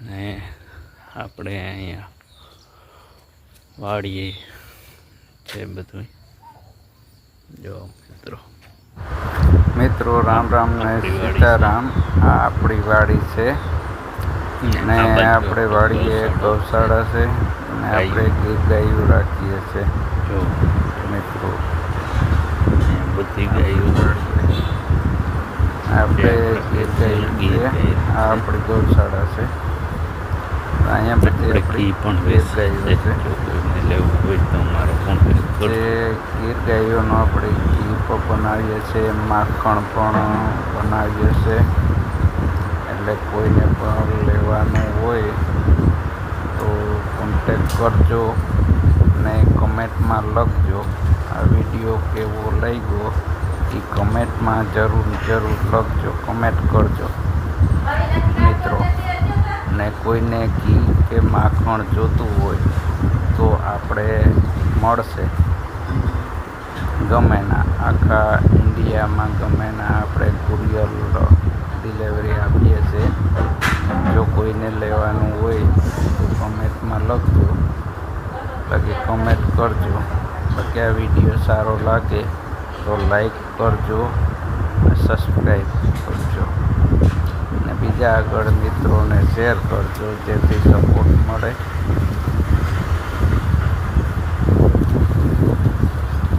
ને આપણે અહીંયા વાડીએ છે બધું. જો મિત્રો રામ રામ ને સીતારામ. આ આપણી વાડી છે ને આપણે વાડીએ ગૌશાળા છે ને આપણે ગીર ગાયો રાખીએ છીએ. જો મિત્રો બધી ગાયો આપણે ગીર ગાયો છીએ. આ આપણી ગૌશાળા છે. અહીંયા બધી ઘી પણ ગીર ગાયો છે. જો કોઈને લેવું હોય તો મારો કોન્ટેક્ટ જે ગીર ગાયોનો આપણે ઘી પણ બનાવીએ છીએ, માખણ પણ બનાવીએ છીએ. એટલે કોઈને પણ લેવાનું હોય તો કોન્ટેક્ટ કરજો ને કમેન્ટમાં લખજો. આ વિડીયો કેવો લાગ્યો એ કમેન્ટમાં જરૂર લખજો, કમેન્ટ કરજો મિત્રો. ને કોઈને ઘી કે માખણ જોતું હોય તો આપણે મળશે ગમે ના, આખા ઇન્ડિયામાં ગમે ના આપણે કુરિયર ડિલિવરી આપીએ છીએ. જો કોઈને લેવાનું હોય તો કમેન્ટમાં લખજો, બાકી કમેન્ટ કરજો. બાકી આ વિડીયો સારો લાગે તો લાઈક કરજો, સબસ્ક્રાઈબ કરજો ને બીજા આગળ મિત્રોને શેર કરજો, જેથી સપોર્ટ મળે.